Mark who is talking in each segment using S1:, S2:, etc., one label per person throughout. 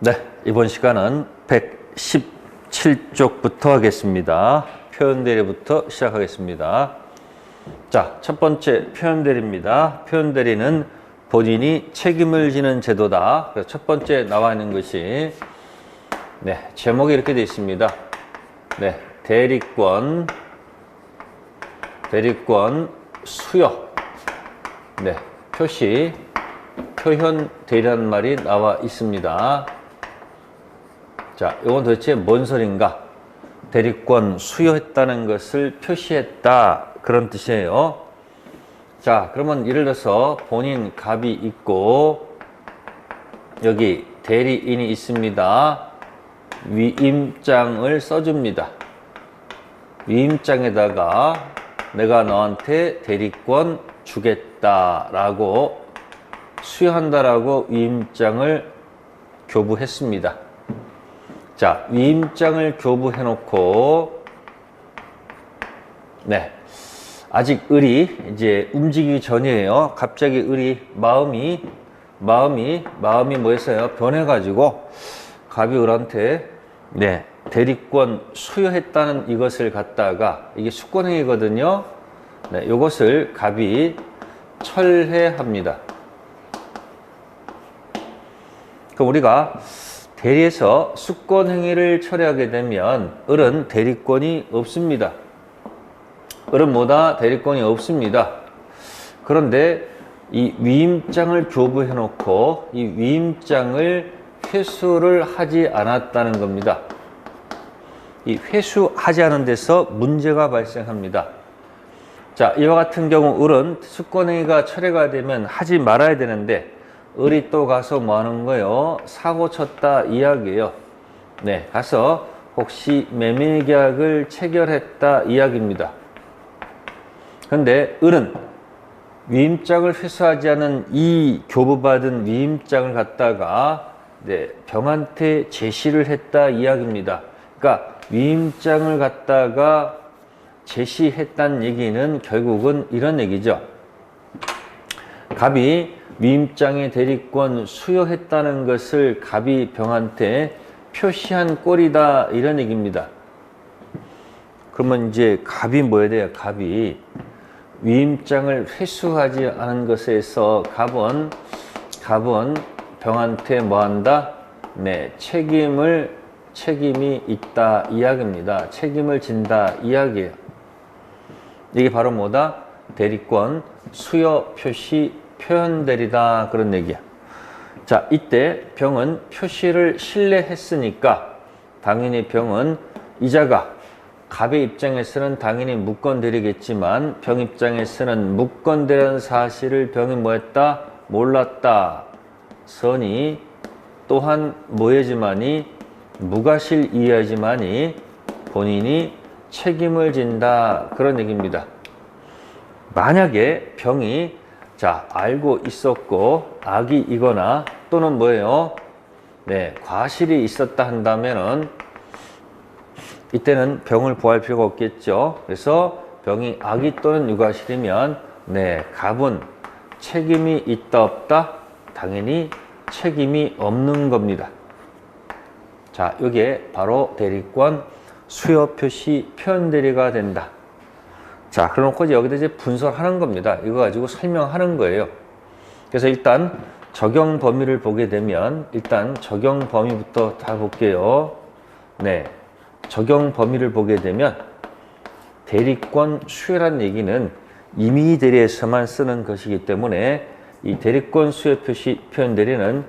S1: 네, 이번 시간은 117쪽부터 하겠습니다. 표현대리부터 시작하겠습니다. 자, 첫 번째 표현대리입니다. 표현대리는 본인이 책임을 지는 제도다. 그래서 첫 번째 나와 있는 것이 제목이 이렇게 되어 있습니다. 대리권 수여 표시 표현대리라는 말이 나와 있습니다. 자, 이건 도대체 뭔 소린가? 대리권 수여했다는 것을 표시했다, 그런 뜻이에요. 자, 그러면 예를 들어서 본인 갑이 있고 여기 대리인이 있습니다. 위임장을 써줍니다. 위임장에다가 내가 너한테 대리권 주겠다라고 수여한다라고 위임장을 교부했습니다. 자, 위임장을 교부해놓고 아직 을이 이제 움직이기 전이에요. 갑자기 을이 마음이 뭐였어요? 변해가지고 갑이 을한테 대리권 수여했다는 이것을 갖다가, 이게 수권행위거든요. 이것을 갑이 철회합니다. 그럼 우리가 대리에서 수권행위를 철회하게 되면 을은 대리권이 없습니다. 을은 뭐다? 대리권이 없습니다. 그런데 이 위임장을 교부해 놓고 이 위임장을 회수를 하지 않았다는 겁니다. 이 회수하지 않은 데서 문제가 발생합니다. 자, 이와 같은 경우 을은 수권행위가 철회가 되면 하지 말아야 되는데 을이 또 가서 뭐 하는 거예요? 사고 쳤다 이야기예요. 가서 혹시 매매계약을 체결했다 이야기입니다. 근데 을은 위임장을 회수하지 않은 이 교부받은 위임장을 갖다가 병한테 제시를 했다 이야기입니다. 그러니까 위임장을 갖다가 제시했다는 얘기는 결국은 이런 얘기죠. 갑이 위임장의 대리권 수여했다는 것을 갑이 병한테 표시한 꼴이다, 이런 얘기입니다. 그러면 이제 갑이 뭐 해야 돼요? 갑이 위임장을 회수하지 않은 것에서 갑은 병한테 뭐 한다? 책임이 있다 이야기입니다. 책임을 진다 이야기예요. 이게 바로 뭐다? 대리권 수여 표시 표현대리다, 그런 얘기야. 자, 이때 병은 표시를 신뢰했으니까 당연히 병은 이자가 갑의 입장에서는 당연히 무건대리겠지만 병 입장에서는 무건대리라는 사실을 병이 뭐했다? 몰랐다. 선이 또한 뭐해지만이 무과실 이해하지만이 본인이 책임을 진다, 그런 얘기입니다. 만약에 병이 알고 있었고 악의이거나 또는 뭐예요? 과실이 있었다 한다면은 이때는 병을 보호할 필요가 없겠죠. 그래서 병이 악의 또는 유과실이면 갑은 책임이 있다 없다? 당연히 책임이 없는 겁니다. 자, 이게 바로 대리권 수여 표시 표현대리가 된다. 자, 그러놓고 이제 여기다 이제 분석하는 겁니다. 이거 가지고 설명하는 거예요. 그래서 일단 적용 범위를 보게 되면, 일단 적용 범위부터 다 볼게요. 적용 범위를 보게 되면 대리권 수여란 얘기는 임의 대리에서만 쓰는 것이기 때문에 이 대리권 수여 표시 표현대리는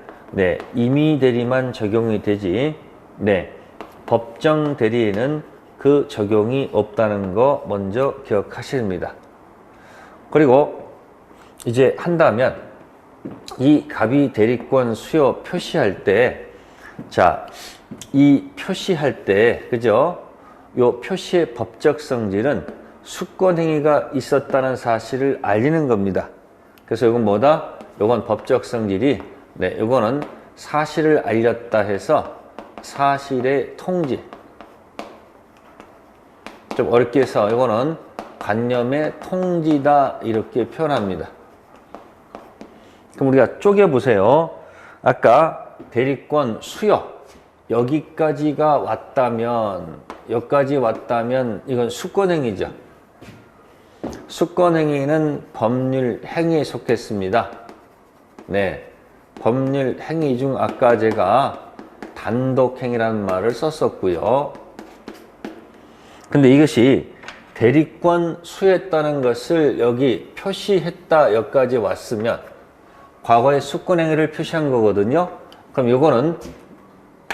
S1: 임의 대리만 적용이 되지 법정 대리에는 그 적용이 없다는 거 먼저 기억하십니다. 그리고 이제 한다면 이 갑이 대리권 수여 표시할 때, 이 표시할 때, 그죠? 요 표시의 법적 성질은 수권행위가 있었다는 사실을 알리는 겁니다. 그래서 이건 뭐다? 이건 법적 성질이, 이거는 사실을 알렸다 해서 사실의 통지. 좀 어렵게 해서 이거는 관념의 통지다, 이렇게 표현합니다. 그럼 우리가 쪼개보세요. 아까 대리권 수여 여기까지가 왔다면 여기까지 왔다면 이건 수권행위죠. 수권행위는 법률 행위에 속했습니다. 네, 법률 행위 중 아까 제가 단독행위라는 말을 썼었고요. 근데 이것이 대리권 수여했다는 것을 여기 표시했다 여기까지 왔으면 과거의 수권행위를 표시한 거거든요. 그럼 이거는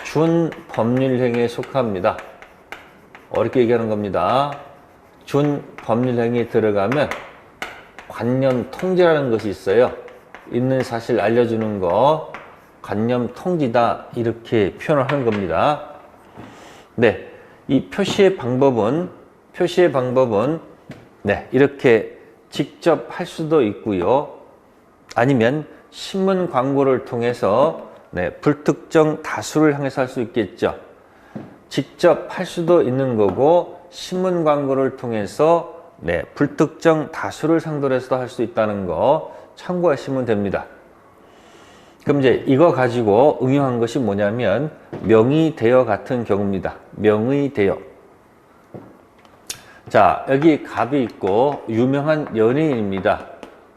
S1: 준법률행위에 속합니다. 어렵게 얘기하는 겁니다. 준법률행위에 들어가면 관념통지라는 것이 있어요. 있는 사실 알려주는 거 관념통지다 이렇게 표현을 하는 겁니다. 네, 이 표시의 방법은 네, 이렇게 직접 할 수도 있고요. 아니면 신문 광고를 통해서 네, 불특정 다수를 향해서 할 수 있겠죠. 직접 할 수도 있는 거고 신문 광고를 통해서 네, 불특정 다수를 상대로 해서도 할 수 있다는 거 참고하시면 됩니다. 그럼 이제 이거 가지고 응용한 것이 뭐냐면 명의대여 같은 경우입니다. 명의대여. 자, 여기 갑이 있고 유명한 연예인입니다.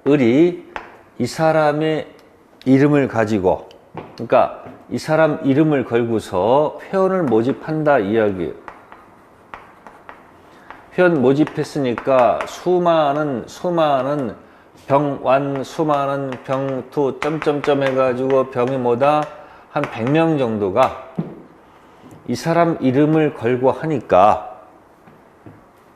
S1: 을이 이 사람의 이름을 가지고, 그러니까 이 사람 이름을 걸고서 회원을 모집한다 이야기예요. 회원 모집했으니까 수많은 병완, 수많은 병투 점점점 해가지고 병이 뭐다 한 100명 정도가 이 사람 이름을 걸고 하니까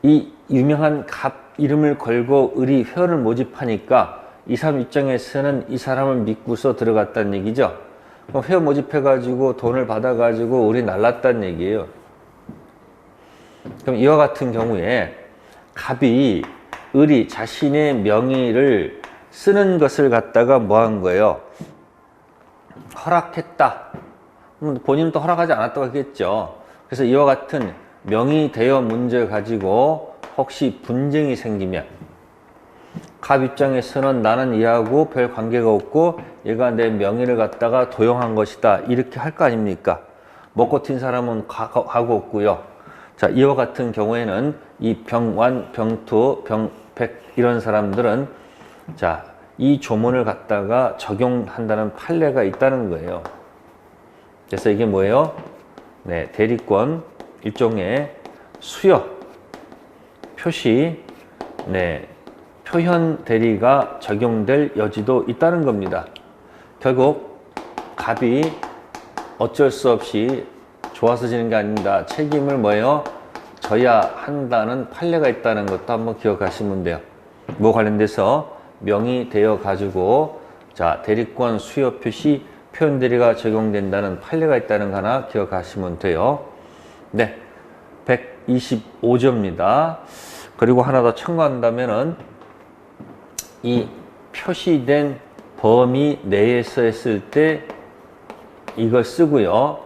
S1: 이 유명한 갑 이름을 걸고 을이 회원을 모집하니까 이 사람 입장에서는 이 사람을 믿고서 들어갔다는 얘기죠. 그럼 회원 모집해가지고 돈을 받아가지고 을이 날랐다는 얘기예요. 그럼 이와 같은 경우에 갑이 을이 자신의 명의를 쓰는 것을 갖다가 뭐 한 거예요? 허락했다. 본인은 또 허락하지 않았다고 하겠죠. 그래서 이와 같은 명의 대여 문제 가지고 혹시 분쟁이 생기면 갑 입장에서는 나는 얘하고 별 관계가 없고 얘가 내 명의를 갖다가 도용한 것이다 이렇게 할 거 아닙니까? 먹고 튄 사람은 가고 없고요. 자, 이와 같은 경우에는 이 병완, 병투, 병백 이런 사람들은 자, 이 조문을 갖다가 적용한다는 판례가 있다는 거예요. 그래서 이게 뭐예요? 네, 대리권 일종의 수여 표시, 네, 표현 대리가 적용될 여지도 있다는 겁니다. 결국 갑이 어쩔 수 없이 좋아서 지는 게 아닙니다. 책임을 뭐예요? 져야 한다는 판례가 있다는 것도 한번 기억하시면 돼요. 뭐 관련돼서 명의 되어 가지고 자, 대리권 수여 표시 표현 대리가 적용된다는 판례가 있다는 거 하나 기억하시면 돼요. 네, 125조입니다. 그리고 하나 더 첨가한다면은 이 표시된 범위 내에서 했을 때 이걸 쓰고요.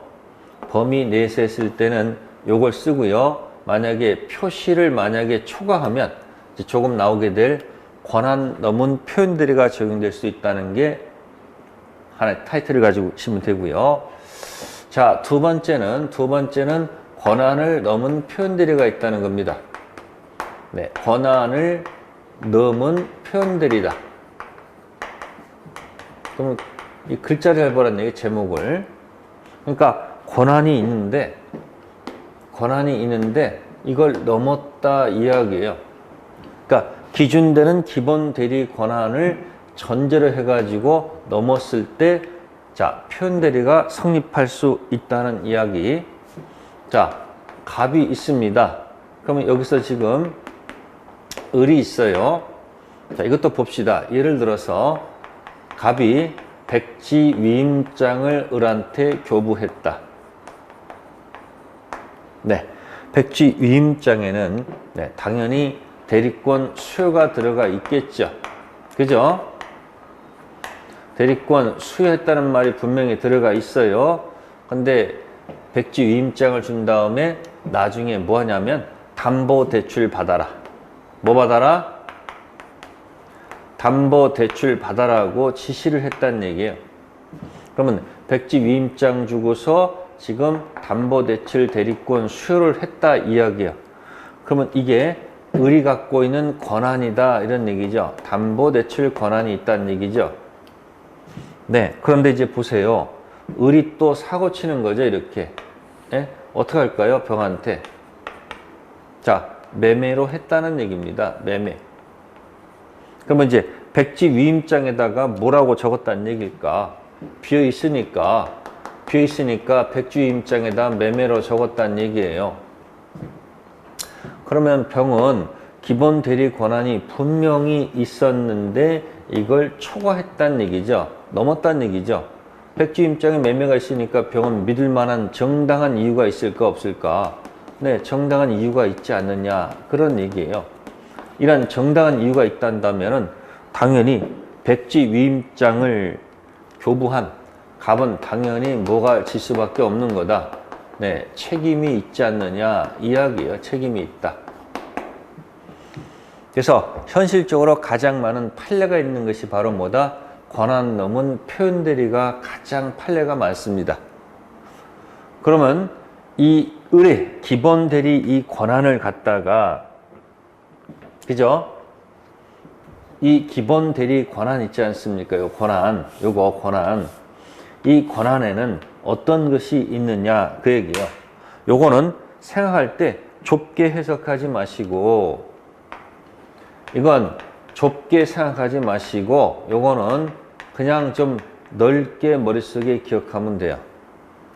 S1: 범위 내에서 했을 때는 요걸 쓰고요. 만약에 표시를 만약에 초과하면 이제 조금 나오게 될 권한 넘은 표현 대리가 적용될 수 있다는 게 하나의 타이틀을 가지고 있으면 되고요. 자, 두 번째는 권한을 넘은 표현 대리가 있다는 겁니다. 네, 권한을 넘은 표현 대리다. 그럼 이 글자를 해보라는 얘기 제목을. 그러니까 권한이 있는데 이걸 넘었다 이야기예요. 그러니까 기준되는 기본 대리 권한을 전제로 해가지고 넘었을 때 자, 표현 대리가 성립할 수 있다는 이야기. 자, 갑이 있습니다. 그러면 여기서 지금 을이 있어요. 자, 이것도 봅시다. 예를 들어서 갑이 백지 위임장을 을한테 교부했다. 네, 백지 위임장에는 네, 당연히 대리권 수여가 들어가 있겠죠. 그죠? 대리권 수여했다는 말이 분명히 들어가 있어요. 근데 백지 위임장을 준 다음에 나중에 뭐 하냐면 담보대출 받아라. 뭐 받아라? 담보대출 받아라고 지시를 했다는 얘기예요. 그러면 백지 위임장 주고서 지금 담보대출 대리권 수여를 했다 이야기야. 그러면 이게 을이 갖고 있는 권한이다 이런 얘기죠. 담보대출 권한이 있다는 얘기죠. 네, 그런데 이제 보세요. 을이 또 사고 치는 거죠, 이렇게. 예? 어떻게 할까요? 병한테. 자, 매매로 했다는 얘기입니다. 매매. 그러면 이제 백지 위임장에다가 뭐라고 적었다는 얘기일까? 비어 있으니까 백지 위임장에다 매매로 적었다는 얘기예요. 그러면 병은 기본 대리 권한이 분명히 있었는데 이걸 초과했다는 얘기죠. 넘었다는 얘기죠. 백지 위임장에 매매가 있으니까 병은 믿을 만한 정당한 이유가 있을까 없을까? 네, 정당한 이유가 있지 않느냐 그런 얘기예요. 이런 정당한 이유가 있단다면은 당연히 백지 위임장을 교부한 갑은 당연히 뭐가 질 수밖에 없는 거다. 네, 책임이 있지 않느냐 이야기예요. 책임이 있다. 그래서 현실적으로 가장 많은 판례가 있는 것이 바로 뭐다? 권한 넘은 표현 대리가 가장 판례가 많습니다. 그러면 이 을의 기본 대리 이 권한을 갖다가 그죠? 이 기본 대리 권한 있지 않습니까? 요 권한, 요거 권한. 이 권한에는 어떤 것이 있느냐 그 얘기예요. 요거는 생각할 때 좁게 해석하지 마시고 이건 좁게 생각하지 마시고 요거는 그냥 좀 넓게 머릿속에 기억하면 돼요.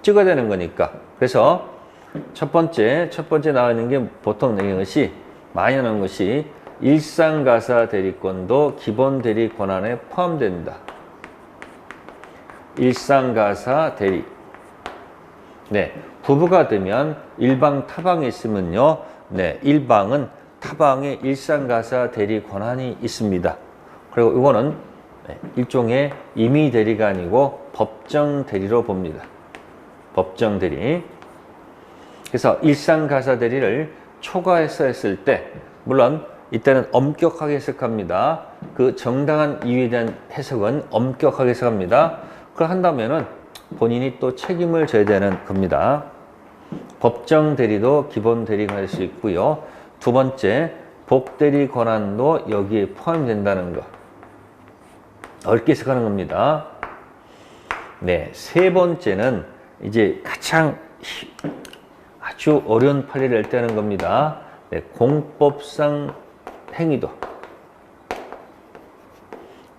S1: 찍어야 되는 거니까. 그래서 첫 번째 나와 있는 게 보통 내는 것이 많이 나오는 것이 일상가사 대리권도 기본 대리 권한에 포함된다. 일상가사 대리. 네, 부부가 되면 일방 타방이 있으면요. 네, 일방은 타방에 일상가사 대리 권한이 있습니다. 그리고 이거는 일종의 임의 대리가 아니고 법정 대리로 봅니다. 법정 대리. 그래서 일상가사 대리를 초과해서 했을 때 물론 이때는 엄격하게 해석합니다. 그 정당한 이유에 대한 해석은 엄격하게 해석합니다. 그걸 한다면은 본인이 또 책임을 져야 되는 겁니다. 법정 대리도 기본 대리가 될 수 있고요. 두 번째, 복대리 권한도 여기에 포함된다는 거. 넓게 해석하는 겁니다. 네, 세 번째는 이제 가장 아주 어려운 판례를 낼 때는 겁니다. 네, 공법상 행위도.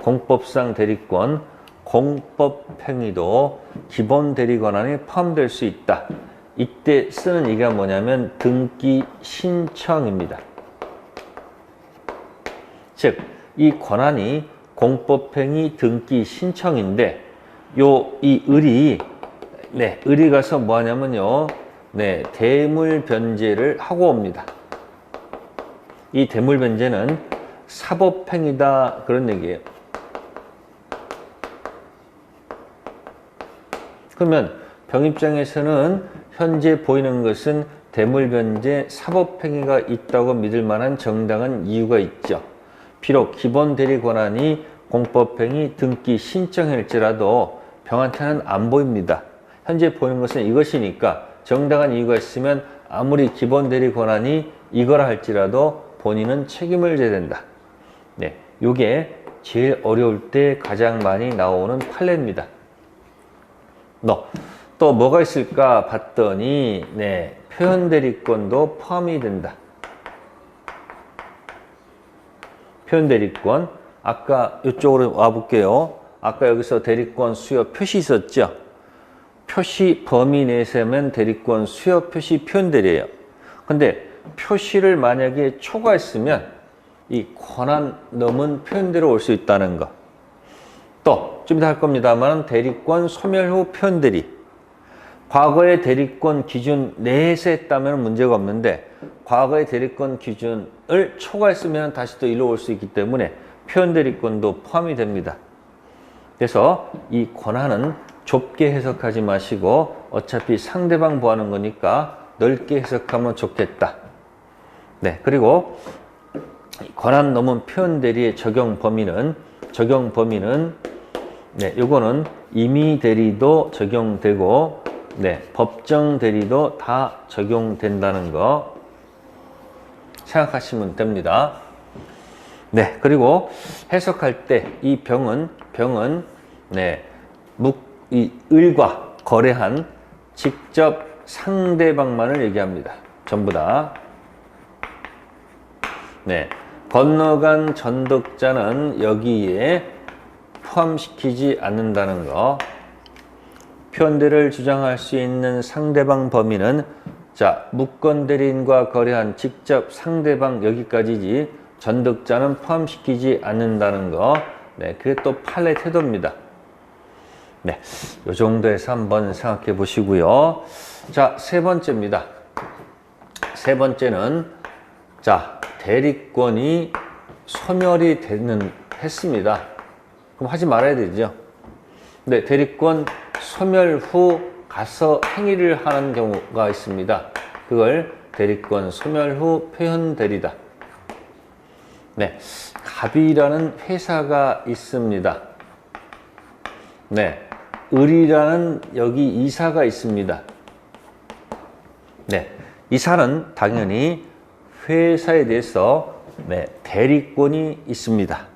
S1: 공법상 대리권, 공법 행위도 기본 대리 권한에 포함될 수 있다. 이때 쓰는 얘기가 뭐냐면 등기 신청입니다. 즉, 이 권한이 공법행위 등기 신청인데 이 을이 가서 뭐 하냐면요. 네, 대물 변제를 하고 옵니다. 이 대물 변제는 사법행위다 그런 얘기예요. 그러면 병 입장에서는 현재 보이는 것은 대물 변제 사법행위가 있다고 믿을 만한 정당한 이유가 있죠. 비록 기본 대리 권한이 공법행위 등기 신청일지라도 병한테는 안 보입니다. 현재 보이는 것은 이것이니까 정당한 이유가 있으면 아무리 기본 대리 권한이 이거라 할지라도 본인은 책임을 져야 된다. 네, 요게 제일 어려울 때 가장 많이 나오는 판례입니다. 또 뭐가 있을까 봤더니 네, 표현 대리권도 포함이 된다. 표현 대리권. 아까 이쪽으로 와볼게요. 아까 여기서 대리권 수여 표시 있었죠? 표시 범위 내에서면 대리권 수여 표시 표현 대리예요. 근데 표시를 만약에 초과했으면 이 권한 넘은 표현대로 올 수 있다는 거. 또 좀 이따 할 겁니다만 대리권 소멸 후 표현 대리. 과거의 대리권 기준 내에서 했다면 문제가 없는데 과거의 대리권 기준을 초과했으면 다시 또 일로 올 수 있기 때문에 표현 대리권도 포함이 됩니다. 그래서 이 권한은 좁게 해석하지 마시고 어차피 상대방 보하는 거니까 넓게 해석하면 좋겠다. 네, 그리고 권한 넘은 표현 대리의 적용 범위는 네, 요거는 임의 대리도 적용되고, 네, 법정 대리도 다 적용된다는 거 생각하시면 됩니다. 네, 그리고 해석할 때 이 병은 네, 이 을과 거래한 직접 상대방만을 얘기합니다. 전부 다. 네, 건너간 전득자는 여기에 포함시키지 않는다는 거. 표현대를 주장할 수 있는 상대방 범위는 자, 무권대리인과 거래한 직접 상대방 여기까지지 전득자는 포함시키지 않는다는 거. 네, 그게 또 판례 태도입니다. 네, 요 정도에서 한번 생각해 보시고요. 자, 세 번째입니다. 세 번째는 자, 대리권이 소멸이 했습니다. 그럼 하지 말아야 되죠. 네, 대리권 소멸 후 가서 행위를 하는 경우가 있습니다. 그걸 대리권 소멸 후 표현 대리다. 네, 갑이라는 회사가 있습니다. 네, 을이라는 여기 이사가 있습니다. 네, 이사는 당연히 회사에 대해서 네, 대리권이 있습니다.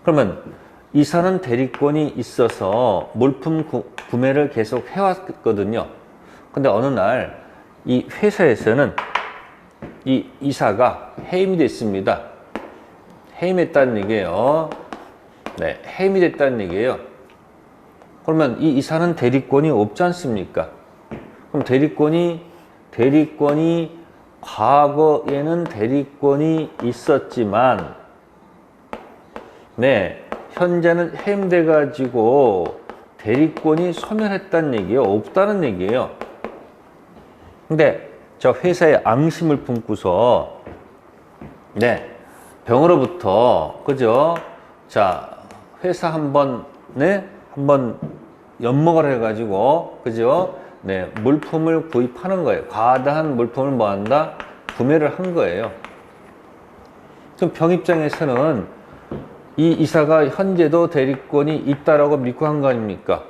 S1: 그러면 이사는 대리권이 있어서 물품 구매를 계속 해왔거든요. 근데 어느 날 이 회사에서는 이 이사가 해임이 됐습니다. 해임했다는 얘기예요. 네, 해임이 됐다는 얘기예요. 그러면 이 이사는 대리권이 없지 않습니까? 그럼 대리권이 과거에는 대리권이 있었지만 네, 현재는 해임돼 가지고 대리권이 소멸했다는 얘기예요. 없다는 얘기예요. 근데 저 회사에 앙심을 품고서 네, 병으로부터 그죠? 자, 회사 한번 엿먹으라 해 가지고 그죠? 네, 물품을 구입하는 거예요. 과다한 물품을 뭐 한다? 구매를 한 거예요. 그럼 병 입장에서는 이 이사가 현재도 대리권이 있다라고 믿고 한 거 아닙니까?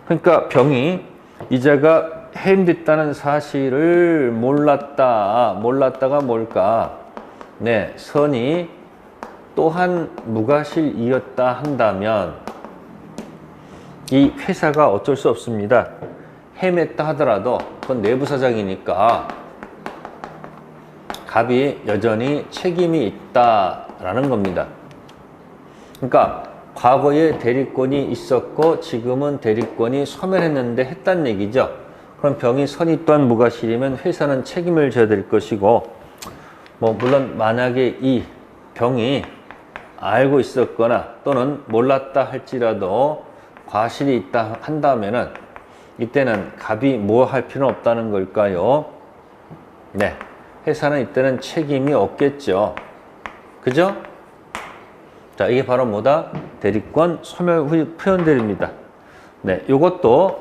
S1: 그러니까 병이 이자가 해임됐다는 사실을 몰랐다가 뭘까? 네, 선이 또한 무과실이었다 한다면 이 회사가 어쩔 수 없습니다. 해임했다 하더라도 그건 내부 사정이니까 갑이 여전히 책임이 있다라는 겁니다. 그러니까 과거에 대리권이 있었고 지금은 대리권이 소멸했는데 했단 얘기죠. 그럼 병이 선이 또한 무과실이면 회사는 책임을 져야 될 것이고 뭐 물론 만약에 이 병이 알고 있었거나 또는 몰랐다 할지라도 과실이 있다 한다면은 이때는 갑이 뭐 할 필요는 없다는 걸까요? 네, 회사는 이때는 책임이 없겠죠. 그죠? 자, 이게 바로 뭐다? 대리권 소멸 후 표현 대리입니다. 네, 요것도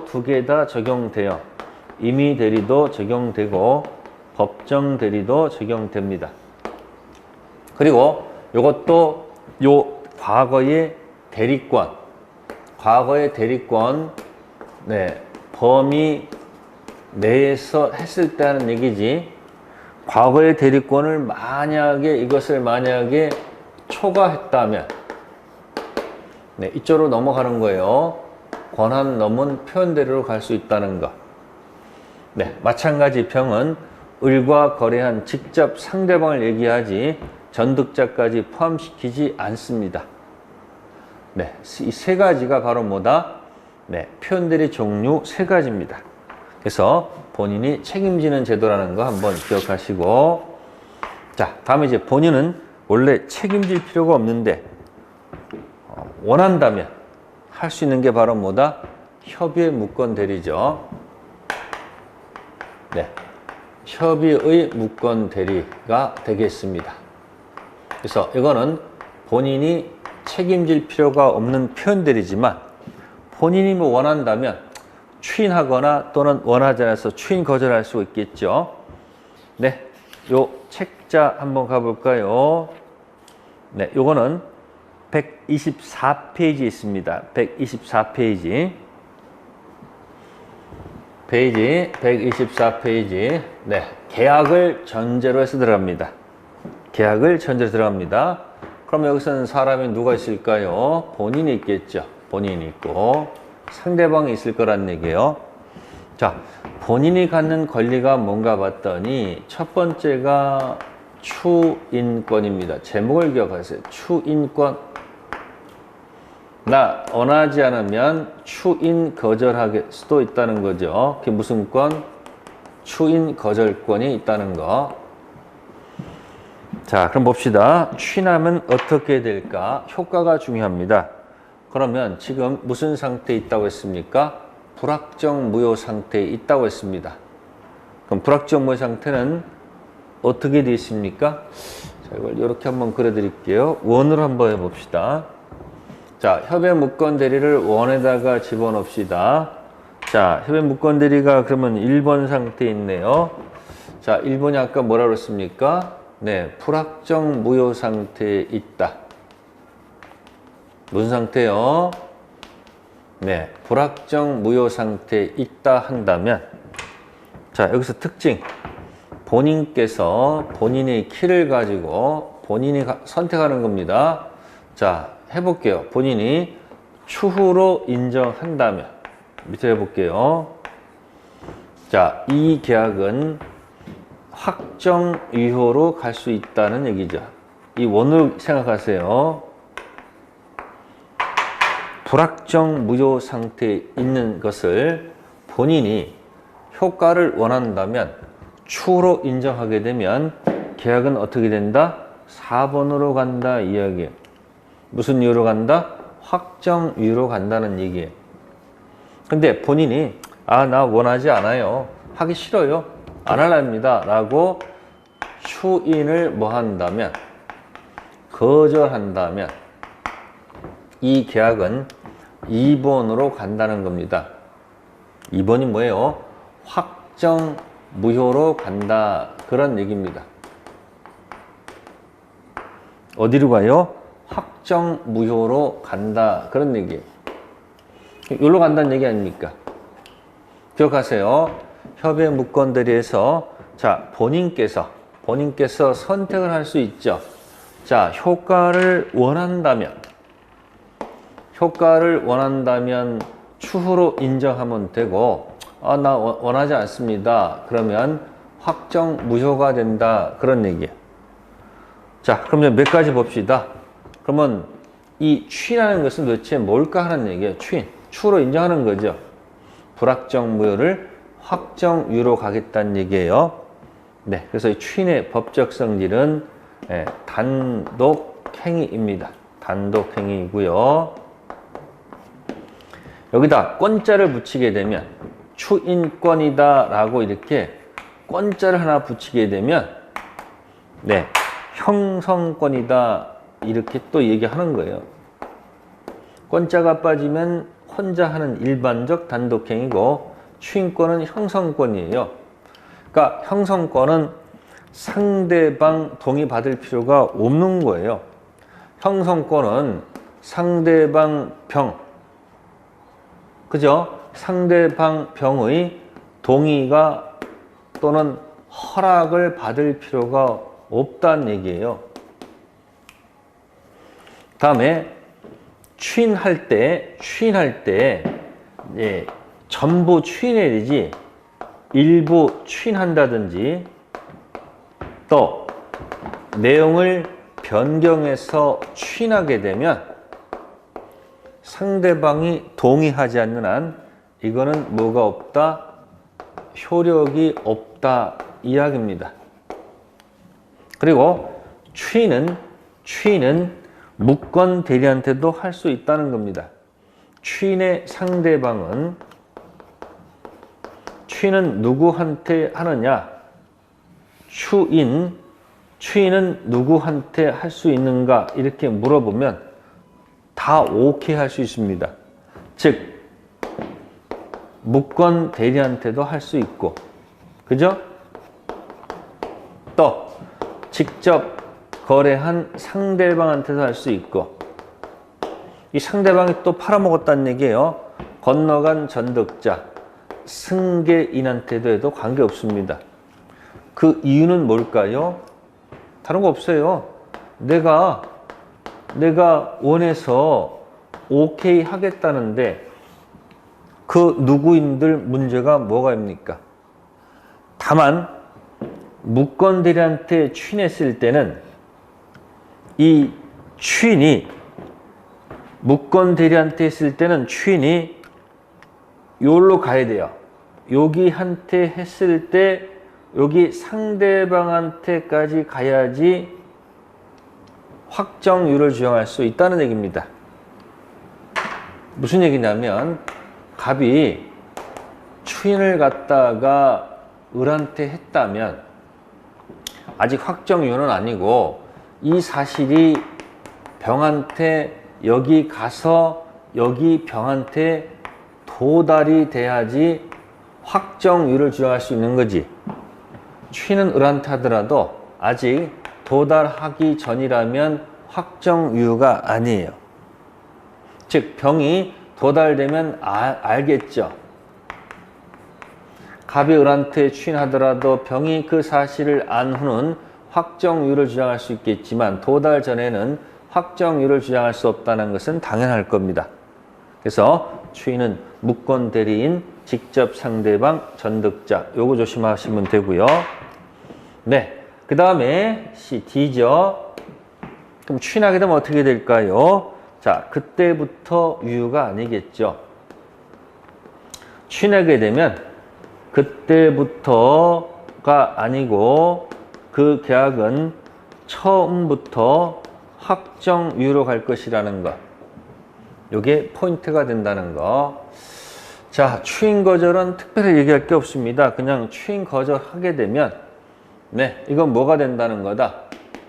S1: 두 개 다 적용돼요. 임의 대리도 적용되고 법정 대리도 적용됩니다. 그리고 요것도 요 과거의 대리권 네, 범위 내에서 했을 때 하는 얘기지. 과거의 대리권을 이것을 만약에 초과했다면 네, 이쪽으로 넘어가는 거예요. 권한 넘은 표현대로로 갈 수 있다는 거. 네, 마찬가지 병은 을과 거래한 직접 상대방을 얘기하지 전득자까지 포함시키지 않습니다. 네, 이 세 가지가 바로 뭐다? 네, 표현대리 종류 세 가지입니다. 그래서 본인이 책임지는 제도라는 거 한번 기억하시고, 자, 다음에 이제 본인은 원래 책임질 필요가 없는데 원한다면 할 수 있는 게 바로 뭐다? 협의의 무권 대리죠. 네, 협의의 무권 대리가 되겠습니다. 그래서 이거는 본인이 책임질 필요가 없는 표현 대리지만 본인이 뭐 원한다면 추인하거나 또는 원하지 않아서 추인 거절할 수 있겠죠. 네, 요 책자 한번 가볼까요? 네, 요거는 124페이지 있습니다. 124페이지. 페이지 124페이지. 네, 계약을 전제로 해서 들어갑니다. 계약을 전제로 들어갑니다. 그럼 여기서는 사람이 누가 있을까요? 본인이 있겠죠. 본인이 있고 상대방이 있을 거란 얘기예요. 자, 본인이 갖는 권리가 뭔가 봤더니 첫 번째가 추인권입니다. 제목을 기억하세요. 추인권. 나 원하지 않으면 추인 거절할 수도 있다는 거죠. 그게 무슨 권? 추인 거절권이 있다는 거. 자, 그럼 봅시다. 추인하면 어떻게 될까? 효과가 중요합니다. 그러면 지금 무슨 상태에 있다고 했습니까? 불확정 무효 상태에 있다고 했습니다. 그럼 불확정 무효 상태는 어떻게 되어 있습니까? 자, 이걸 이렇게 한번 그려 드릴게요. 원으로 한번 해봅시다. 자, 협의 무권 대리를 원에다가 집어넣읍시다. 자, 협의 무권 대리가 그러면 1번 상태에 있네요. 자, 1번이 아까 뭐라고 했습니까? 네, 불확정 무효 상태에 있다. 무슨 상태요? 네, 불확정 무효 상태에 있다 한다면, 자, 여기서 특징. 본인께서 본인의 키를 가지고 본인이 선택하는 겁니다. 자, 해볼게요. 본인이 추후로 인정한다면, 밑에 해볼게요. 자, 이 계약은 확정 유효로 갈 수 있다는 얘기죠. 이 원으로 생각하세요. 불확정 무효 상태에 있는 것을 본인이 효과를 원한다면 추후로 인정하게 되면 계약은 어떻게 된다? 4번으로 간다 이야기예요. 무슨 이유로 간다? 확정 이유로 간다는 얘기예요. 근데 본인이 나 원하지 않아요. 하기 싫어요. 안 할랍니다. 라고 추인을 뭐 한다면, 거절한다면 이 계약은 2번으로 간다는 겁니다. 2번이 뭐예요? 확정 무효로 간다. 그런 얘기입니다. 어디로 가요? 확정 무효로 간다. 그런 얘기예요. 여기로 간다는 얘기 아닙니까? 기억하세요. 협의 무권 대리에서 자, 본인께서 선택을 할 수 있죠. 자, 효과를 원한다면 추후로 인정하면 되고, 나 원하지 않습니다. 그러면 확정 무효가 된다. 그런 얘기예요. 자, 그러면 몇 가지 봅시다. 그러면 이 추인하는 것은 도대체 뭘까 하는 얘기예요. 추후로 인정하는 거죠. 불확정 무효를 확정 유효로 가겠다는 얘기예요. 네, 그래서 이 추인의 법적 성질은 단독행위입니다. 단독행위이고요. 여기다 권자를 붙이게 되면 추인권이다 라고 이렇게 권자를 하나 붙이게 되면 네, 형성권이다 이렇게 또 얘기하는 거예요. 권자가 빠지면 혼자 하는 일반적 단독행위고 추인권은 형성권이에요. 그러니까 형성권은 상대방 동의 받을 필요가 없는 거예요. 형성권은 상대방 그죠? 상대방 병의 동의가 또는 허락을 받을 필요가 없다는 얘기예요. 다음에 추인할 때 전부 추인해야 되지 일부 추인한다든지 또 내용을 변경해서 추인하게 되면 상대방이 동의하지 않는 한 이거는 뭐가 없다? 효력이 없다 이야기입니다. 그리고 추인은 무권 대리한테도 할 수 있다는 겁니다. 추인의 상대방은 추인은 누구한테 하느냐? 추인은 누구한테 할 수 있는가? 이렇게 물어보면 다 오케이 할 수 있습니다. 즉 무권 대리한테도 할 수 있고, 그죠? 또 직접 거래한 상대방한테도 할 수 있고, 이 상대방이 또 팔아먹었다는 얘기예요. 건너간 전득자, 승계인한테도 해도 관계없습니다. 그 이유는 뭘까요? 다른 거 없어요. 내가 원해서 오케이 하겠다는데 그 누구인들 문제가 뭐가입니까? 다만 무건대리한테 추인했을 때는 이 추인이 무건대리한테 했을 때는 추인이 요로 가야 돼요. 여기한테 했을 때 여기 상대방한테까지 가야지 확정유를 주장할 수 있다는 얘기입니다. 무슨 얘기냐면 갑이 추인을 갖다가 을한테 했다면 아직 확정유는 아니고 이 사실이 병한테 여기 가서 여기 병한테 도달이 돼야지 확정유를 주장할 수 있는 거지. 추인은 을한테 하더라도 아직 도달하기 전이라면 확정유가 아니에요. 즉 병이 도달되면 알겠죠. 갑이 을한테 추인하더라도 병이 그 사실을 안 후는 확정유를 주장할 수 있겠지만 도달 전에는 확정유를 주장할 수 없다는 것은 당연할 겁니다. 그래서 추인은 무권 대리인, 직접 상대방, 전득자 요거 조심하시면 되고요. 네, 그 다음에 C, D죠. 그럼 추인하게 되면 어떻게 될까요? 자, 그때부터 유효가 아니겠죠. 추인하게 되면 그때부터가 아니고 그 계약은 처음부터 확정유효로 갈 것이라는 것. 이게 포인트가 된다는 거. 자, 추인 거절은 특별히 얘기할 게 없습니다. 그냥 추인 거절하게 되면 네, 이건 뭐가 된다는 거다?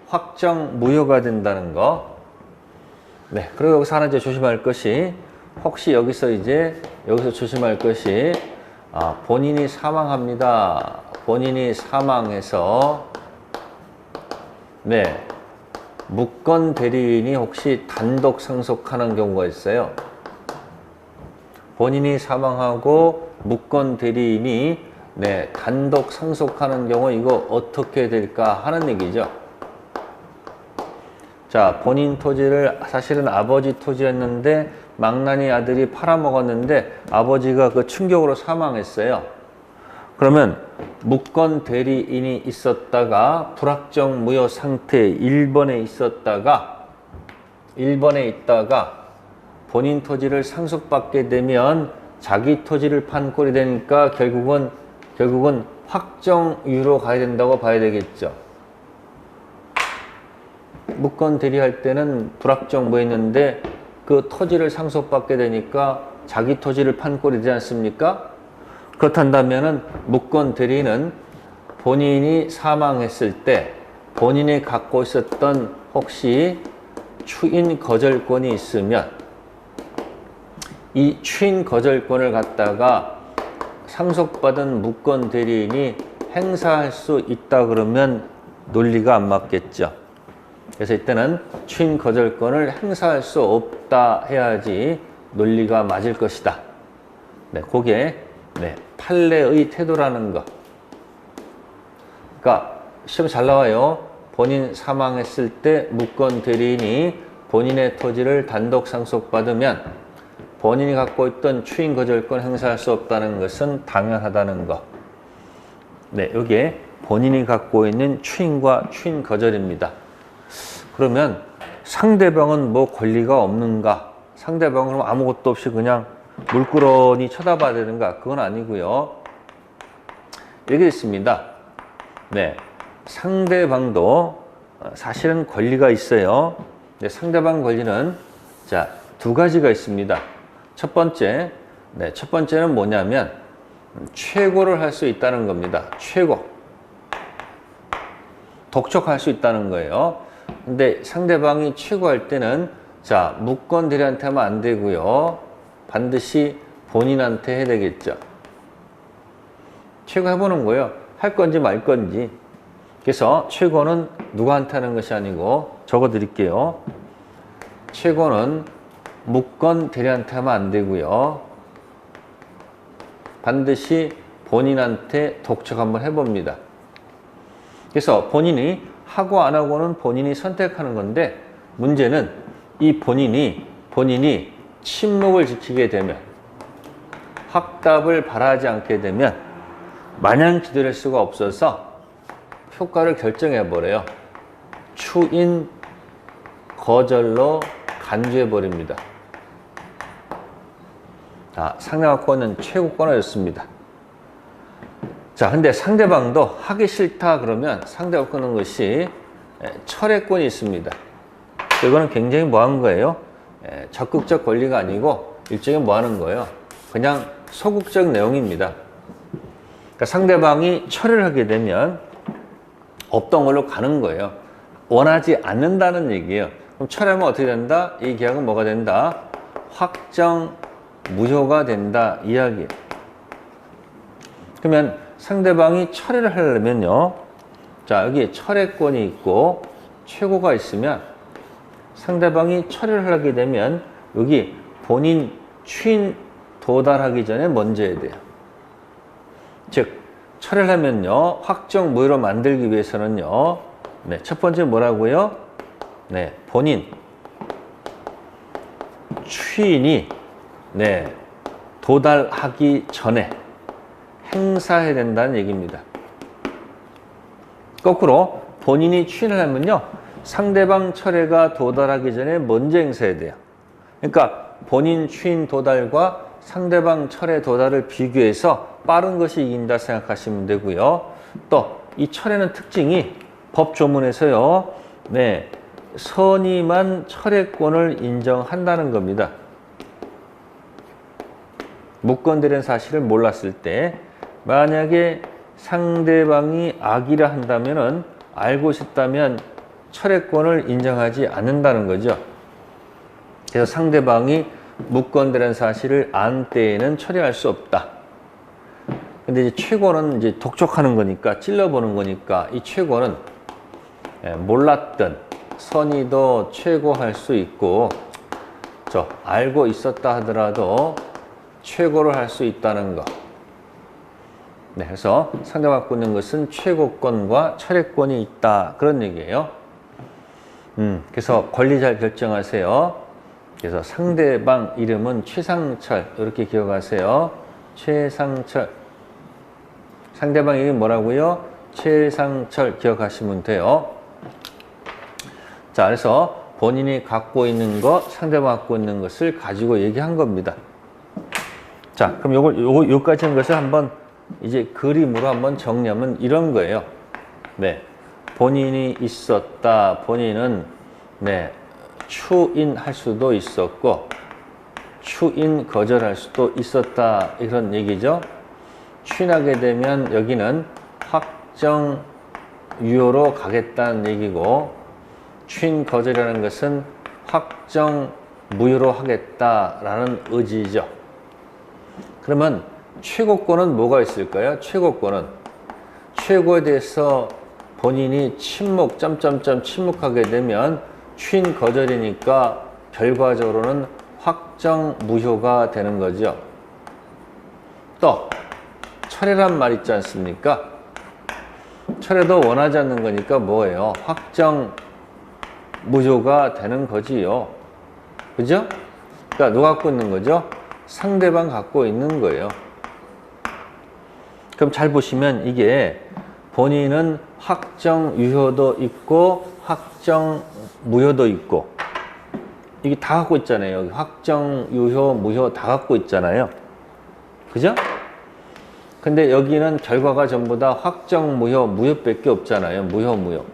S1: 확정 무효가 된다는 거. 네, 그리고 여기서 하나 이제 조심할 것이 혹시 여기서 조심할 것이 본인이 사망합니다. 본인이 사망해서 네, 무권 대리인이 혹시 단독 상속하는 경우가 있어요. 본인이 사망하고 무권 대리인이 네, 단독 상속하는 경우 이거 어떻게 될까 하는 얘기죠. 자, 본인 토지를 사실은 아버지 토지였는데 망나니 아들이 팔아먹었는데 아버지가 그 충격으로 사망했어요. 그러면 무권 대리인이 있었다가 불확정 무효 상태 1번에 있다가 본인 토지를 상속받게 되면 자기 토지를 판 꼴이 되니까 결국은 확정유로 가야 된다고 봐야 되겠죠. 무권 대리할 때는 불확정 무효였는데 그 토지를 상속받게 되니까 자기 토지를 판 꼴이 되지 않습니까? 그렇단다면은 무권 대리는 본인이 사망했을 때 본인이 갖고 있었던 혹시 추인 거절권이 있으면 이 추인 거절권을 갖다가 상속받은 무권 대리인이 행사할 수 있다 그러면 논리가 안 맞겠죠. 그래서 이때는 추인 거절권을 행사할 수 없다 해야지 논리가 맞을 것이다. 네, 그게 네, 판례의 태도라는 거. 그러니까 시험 잘 나와요. 본인 사망했을 때 무권 대리인이 본인의 토지를 단독 상속받으면 본인이 갖고 있던 추인 거절권 행사할 수 없다는 것은 당연하다는 거. 네, 이게 본인이 갖고 있는 추인과 추인 거절입니다. 그러면 상대방은 뭐 권리가 없는가? 상대방은 아무것도 없이 그냥 물끄러니 쳐다봐야 되는가? 그건 아니고요. 이렇게 있습니다. 네, 상대방도 사실은 권리가 있어요. 네, 상대방 권리는 자, 두 가지가 있습니다. 첫 번째는 뭐냐면 최고를 할 수 있다는 겁니다. 최고. 독촉할 수 있다는 거예요. 근데 상대방이 최고할 때는 자, 무권 대리한테 하면 안 되고요. 반드시 본인한테 해야 되겠죠. 최고 해보는 거예요. 할 건지 말 건지. 그래서 최고는 누구한테 하는 것이 아니고 적어 드릴게요. 최고는 무권 대리한테 하면 안 되고요. 반드시 본인한테 독촉 한번 해봅니다. 그래서 본인이 하고 안 하고는 본인이 선택하는 건데, 문제는 이 본인이 침묵을 지키게 되면, 확답을 바라지 않게 되면 마냥 기다릴 수가 없어서 효과를 결정해 버려요. 추인 거절로 간주해 버립니다. 자, 상대방권은 최고권이었습니다. 자, 근데 상대방도 하기 싫다 그러면 상대가 끄는 것이 철회권이 있습니다. 이거는 굉장히 뭐한 거예요? 적극적 권리가 아니고 일종의 뭐 하는 거예요? 그냥 소극적 내용입니다. 그러니까 상대방이 철회를 하게 되면 없던 걸로 가는 거예요. 원하지 않는다는 얘기예요. 그럼 철회하면 어떻게 된다? 이 계약은 뭐가 된다? 확정 무효가 된다 이야기예요. 그러면 상대방이 철회를 하려면요, 자, 여기 철회권이 있고 최고가 있으면 상대방이 철회를 하게 되면 여기 본인 추인 도달하기 전에 먼저 해야 돼요. 즉, 철회를 하면요, 확정 무효로 만들기 위해서는요, 네, 첫 번째 뭐라고요? 네, 본인 추인이 네, 도달하기 전에 행사해야 된다는 얘기입니다. 거꾸로 본인이 추인을 하면요, 상대방 철회가 도달하기 전에 먼저 행사해야 돼요. 그러니까 본인 추인 도달과 상대방 철회 도달을 비교해서 빠른 것이 이긴다 생각하시면 되고요. 또 이 철회는 특징이 법 조문에서요, 네, 선의만 철회권을 인정한다는 겁니다. 무권되는 사실을 몰랐을 때 만약에 상대방이 악의라 한다면은, 알고 있었다면 철회권을 인정하지 않는다는 거죠. 그래서 상대방이 무권되는 사실을 안 때에는 철회할 수 없다. 근데 이제 최고는 이제 독촉하는 거니까, 찔러보는 거니까, 이 최고는 몰랐던 선의도 최고할 수 있고, 알고 있었다 하더라도 최고를 할 수 있다는 거. 네, 그래서 상대방 갖고 있는 것은 최고권과 철회권이 있다, 그런 얘기예요. 그래서 권리 잘 결정하세요. 그래서 상대방 이름은 최상철, 이렇게 기억하세요. 최상철. 상대방 이름이 뭐라고요? 최상철 기억하시면 돼요. 자, 그래서 본인이 갖고 있는 것, 상대방 갖고 있는 것을 가지고 얘기한 겁니다. 자, 그럼 요까지 한 것을 한번 이제 그림으로 한번 정리하면 이런 거예요. 네. 본인이 있었다. 본인은, 네, 추인할 수도 있었고, 추인 거절할 수도 있었다. 이런 얘기죠. 추인하게 되면 여기는 확정 유효로 가겠다는 얘기고, 추인 거절이라는 것은 확정 무효로 하겠다라는 의지죠. 그러면 최고권은 뭐가 있을까요? 최고권은 최고에 대해서 본인이 침묵하게 되면 추인 거절이니까 결과적으로는 확정 무효가 되는 거죠. 또 철회란 말 있지 않습니까? 철회도 원하지 않는 거니까 뭐예요? 확정 무효가 되는 거지요. 그죠? 그러니까 누가 갖고 있는 거죠? 상대방 갖고 있는 거예요. 그럼 잘 보시면 이게 본인은 확정 유효도 있고 확정 무효도 있고, 이게 다 갖고 있잖아요. 여기 확정 유효 무효 다 갖고 있잖아요. 그죠? 근데 여기는 결과가 전부 다 확정 무효 무효밖에 없잖아요. 무효.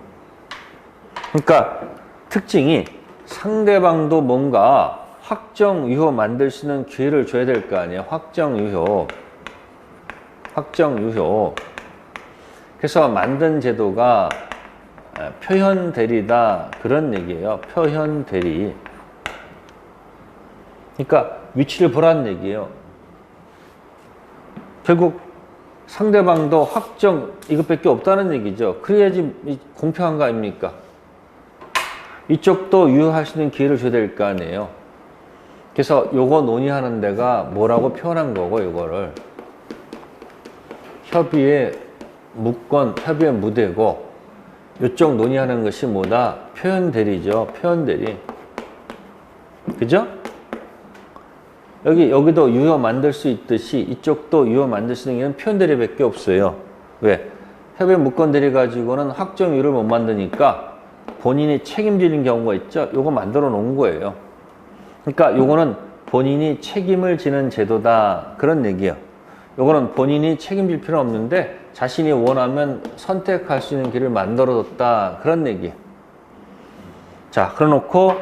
S1: 그러니까 특징이 상대방도 뭔가 확정 유효 만들 수 있는 기회를 줘야 될 거 아니에요. 확정 유효. 그래서 만든 제도가 표현 대리다, 그런 얘기예요. 표현 대리. 그러니까 위치를 보라는 얘기예요. 결국 상대방도 확정 이것밖에 없다는 얘기죠. 그래야지 공평한 거 아닙니까? 이쪽도 유효할 수 있는 기회를 줘야 될 거 아니에요. 그래서 요거 논의하는 데가 뭐라고 표현한 거고, 요거를 협의의 무권, 협의의 무대고, 요쪽 논의하는 것이 뭐다? 표현대리죠. 표현대리. 그죠? 여기도 유효 만들 수 있듯이 이쪽도 유효 만들 수 있는 게 표현대리밖에 없어요. 왜? 협의 무권대리 가지고는 확정유효를 못 만드니까 본인이 책임지는 경우가 있죠. 요거 만들어 놓은 거예요. 그러니까 요거는 본인이 책임을 지는 제도다. 그런 얘기예요. 요거는 본인이 책임질 필요는 없는데 자신이 원하면 선택할 수 있는 길을 만들어뒀다. 그런 얘기예요. 자, 그래놓고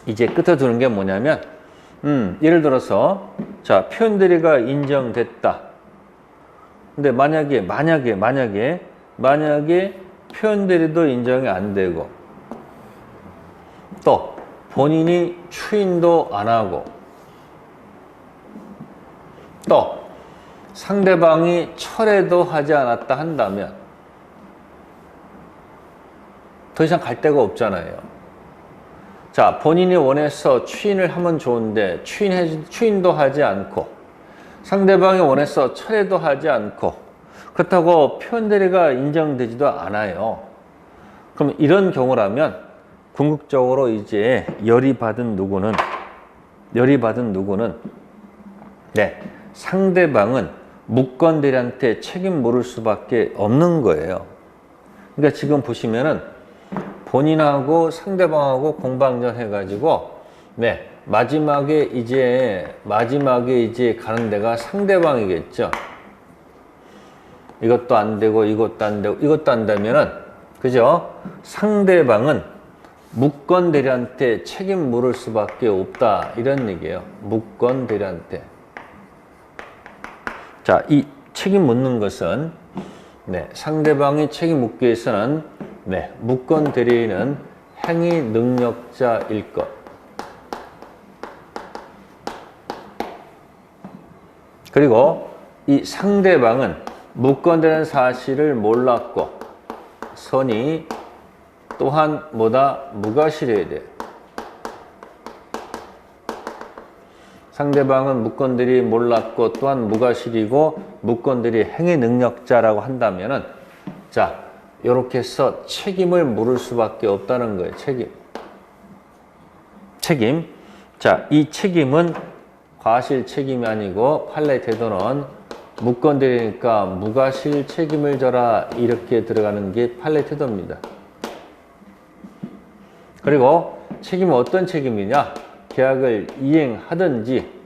S1: 이제 끝에 두는 게 뭐냐면 예를 들어서 자, 표현대리가 인정됐다. 근데 만약에 표현대리도 인정이 안 되고 또 본인이 추인도 안 하고 또 상대방이 철회도 하지 않았다 한다면 더 이상 갈 데가 없잖아요. 자, 본인이 원해서 추인을 하면 좋은데 추인도 하지 않고 상대방이 원해서 철회도 하지 않고 그렇다고 표현대리가 인정되지도 않아요. 그럼 이런 경우라면 궁극적으로 이제 열이 받은 누구는 네, 상대방은 무권대리한테 책임 물을 수밖에 없는 거예요. 그러니까 지금 보시면은 본인하고 상대방하고 공방전 해가지고 네, 마지막에 이제 가는 데가 상대방이겠죠. 이것도 안 되고 이것도 안 되면은 그죠? 상대방은 무권대리한테 책임 물을 수밖에 없다. 이런 얘기예요. 무권대리한테. 자, 이 책임 묻는 것은 네, 상대방이 책임 묻기 위해서는 네, 무권대리인은 행위 능력자일 것. 그리고 이 상대방은 무권대리라는 사실을 몰랐고 선이 또한 무과실해야 돼. 상대방은 무권대리 몰랐고 또한 무과실이고 무권대리 행위 능력자라고 한다면은 자, 이렇게 해서 책임을 물을 수밖에 없다는 거예요. 책임. 자, 이 책임은 과실 책임이 아니고 판례 태도는 무권대리니까 무과실 책임을 져라 이렇게 들어가는 게 판례 태도입니다. 그리고 책임은 어떤 책임이냐? 계약을 이행하든지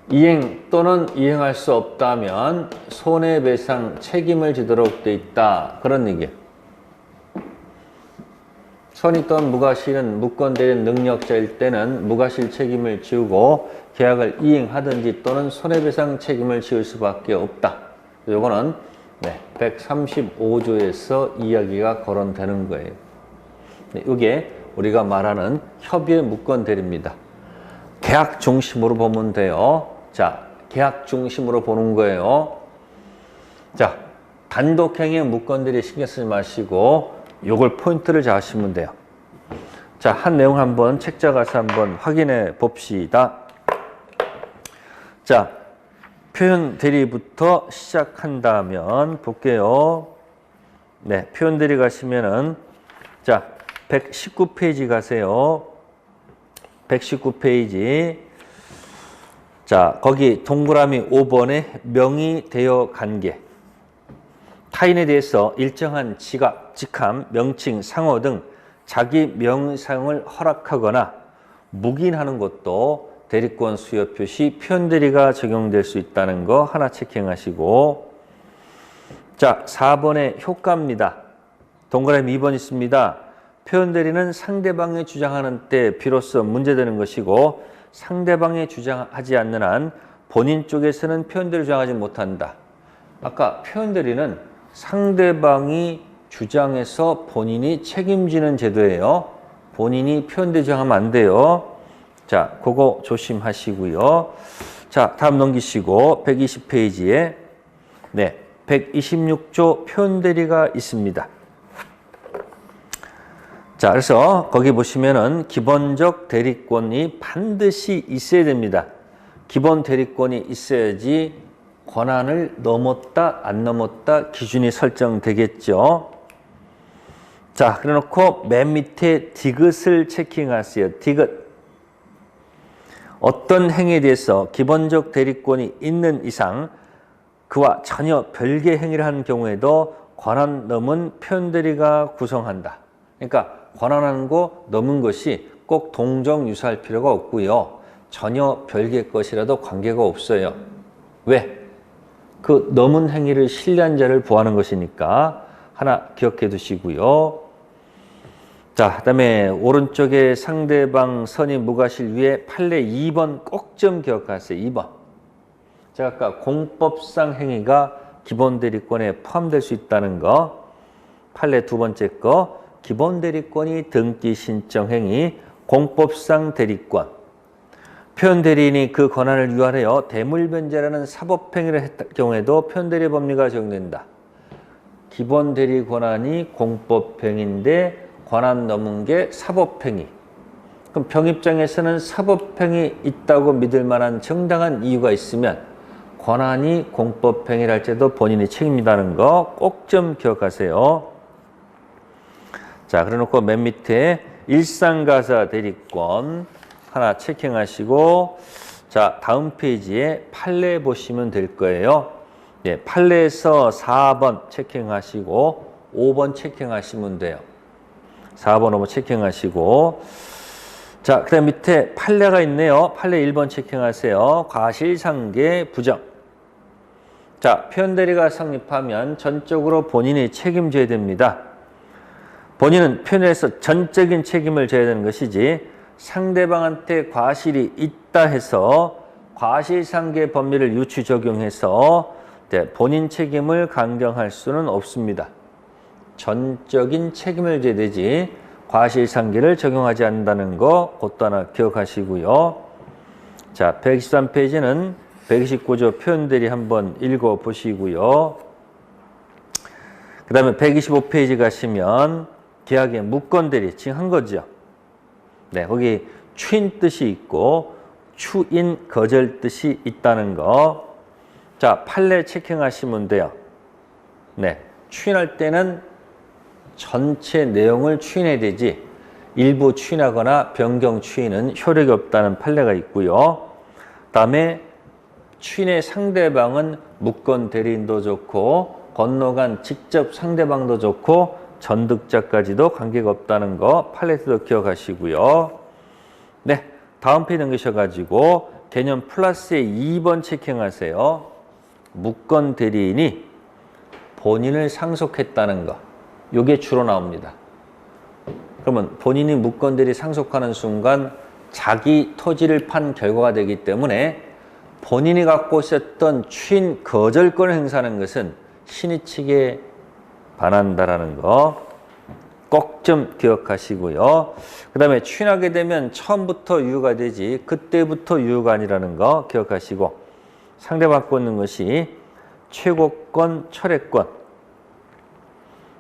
S1: 이행 또는 이행할 수 없다면 손해배상 책임을 지도록 돼 있다. 그런 얘기예요. 선이 또는 무과실은 무권대리 능력자일 때는 무과실 책임을 지우고 계약을 이행하든지 또는 손해배상 책임을 지을 수밖에 없다. 요거는 네, 135조에서 이야기가 거론되는 거예요. 네, 이게 우리가 말하는 협의의 무권대리입니다. 계약 중심으로 보면 돼요. 자, 계약 중심으로 보는 거예요. 자, 단독행위의 무권대리 신경 쓰지 마시고 요걸 포인트를 잡으시면 돼요. 자, 한 내용 한번 책자 가서 한번 확인해 봅시다. 자, 표현 대리부터 시작한다면 볼게요. 네, 표현 대리 가시면은 자, 119페이지 가세요. 119페이지. 자, 거기 동그라미 5번에 명의대여 관계. 타인에 대해서 일정한 지각, 직함, 명칭, 상호 등 자기 명상을 허락하거나 묵인하는 것도 대리권 수여 표시 표현대리가 적용될 수 있다는 거 하나 체킹하시고, 자, 4번의 효과입니다. 동그라미 2번 있습니다. 표현대리는 상대방이 주장하는 때 비로소 문제되는 것이고 상대방이 주장하지 않는 한 본인 쪽에서는 표현대리 주장하지 못한다. 아까 표현대리는 상대방이 주장해서 본인이 책임지는 제도예요. 본인이 표현대리 주장하면 안 돼요. 자, 그거 조심하시고요. 자, 다음 넘기시고 120페이지에 네, 126조 표현대리가 있습니다. 자, 그래서 거기 보시면은 기본적 대리권이 반드시 있어야 됩니다. 기본 대리권이 있어야지 권한을 넘었다, 안 넘었다 기준이 설정되겠죠. 자, 그래 놓고 맨 밑에 디귿을 체킹하세요. 디귿. 어떤 행위에 대해서 기본적 대리권이 있는 이상 그와 전혀 별개 행위를 한 경우에도 권한 넘은 표현대리가 구성한다. 그러니까 권한하는 거 넘은 것이 꼭 동정유사할 필요가 없고요. 전혀 별개 것이라도 관계가 없어요. 왜? 그 넘은 행위를 신뢰한 자를 보호하는 것이니까 하나 기억해 두시고요. 자, 그 다음에 오른쪽에 상대방 선이 무과실 위에 판례 2번 꼭 좀 기억하세요. 2번. 제가 아까 공법상 행위가 기본 대리권에 포함될 수 있다는 거. 판례 두 번째 거. 기본 대리권이 등기 신청 행위, 공법상 대리권. 표현 대리인이 그 권한을 유한하여 대물변제라는 사법 행위를 했을 경우에도 표현 대리 법리가 적용된다. 기본 대리 권한이 공법 행위인데 권한 넘은 게 사법 행위. 그럼 병 입장에서는 사법 행위 있다고 믿을 만한 정당한 이유가 있으면 권한이 공법 행위를 할 때도 본인이 책임이라는 거 꼭 좀 기억하세요. 자, 그래 놓고 맨 밑에 일상가사 대리권 하나 체킹하시고, 자, 다음 페이지에 판례 보시면 될 거예요. 예, 판례에서 4번 체킹하시고 5번 체킹하시면 돼요. 4번, 5번 체킹하시고, 자, 그 다음 밑에 판례가 있네요. 판례 1번 체킹하세요. 과실상계 부정. 자, 표현대리가 성립하면 전적으로 본인이 책임져야 됩니다. 본인은 표현에서 전적인 책임을 져야 되는 것이지 상대방한테 과실이 있다 해서 과실상계 법리를 유추 적용해서 본인 책임을 강경할 수는 없습니다. 전적인 책임을 져야 되지 과실상계를 적용하지 않는다는 거 그것도 하나 기억하시고요. 자, 123페이지는 129조 표현대리 한번 읽어보시고요. 그 다음에 125페이지 가시면 계약의 무건대리 지금 한 거죠. 네, 거기 추인 뜻이 있고 추인 거절 뜻이 있다는 거. 자, 판례 체킹하시면 돼요. 네, 추인할 때는 전체 내용을 추인해야 되지 일부 추인하거나 변경 추인은 효력이 없다는 판례가 있고요. 다음에 추인의 상대방은 무건 대리인도 좋고 건너간 직접 상대방도 좋고 전득자까지도 관계가 없다는 거 판례도 기억하시고요. 네, 다음 페이지 넘기셔가지고 개념 플러스에 2번 체킹하세요. 무건 대리인이 본인을 상속했다는 거. 이게 주로 나옵니다. 그러면 본인이 무건 대리 상속하는 순간 자기 토지를 판 결과가 되기 때문에 본인이 갖고 있었던 추인 거절권을 행사하는 것은 신의 측에 반한다라는 거 꼭 좀 기억하시고요. 그 다음에 추인하게 되면 처음부터 유효가 되지 그때부터 유효가 아니라는 거 기억하시고 상대받고 있는 것이 최고권, 철회권.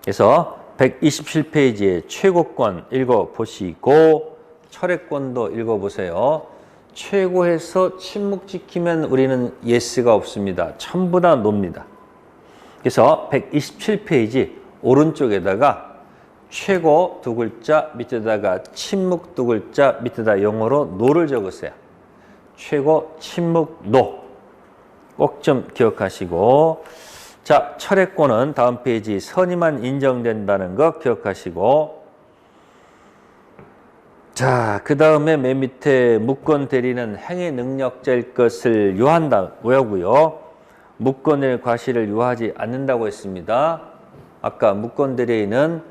S1: 그래서 127페이지에 최고권 읽어보시고 철회권도 읽어보세요. 최고에서 침묵 지키면 우리는 예스가 없습니다. 전부 다 노입니다. 그래서 127페이지 오른쪽에다가 최고 두 글자 밑에다가 침묵 두 글자 밑에다 영어로 노를 적으세요. 최고 침묵 노. 꼭 좀 기억하시고, 자, 철회권은 다음 페이지 선의만 인정된다는 거 기억하시고, 자, 그 다음에 맨 밑에 무건 대리는 행위 능력자일 것을 요하고요. 무건 대리 과실을 요하지 않는다고 했습니다. 아까 무건 대리는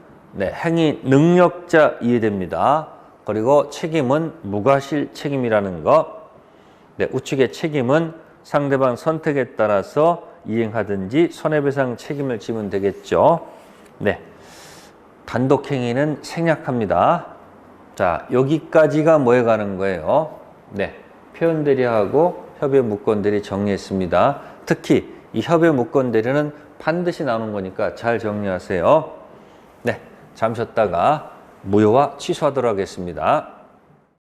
S1: 행위 능력자 이해됩니다. 그리고 책임은 무과실 책임이라는 거. 우측의 책임은 상대방 선택에 따라서 이행하든지 손해배상 책임을 지면 되겠죠. 네, 단독 행위는 생략합니다. 자, 여기까지가 뭐에 가는 거예요? 네, 표현 대리하고 협의 무건 대리 정리했습니다. 특히 이 협의 무건 대리는 반드시 나오는 거니까 잘 정리하세요. 네, 잠 쉬었다가 무효와 취소하도록 하겠습니다.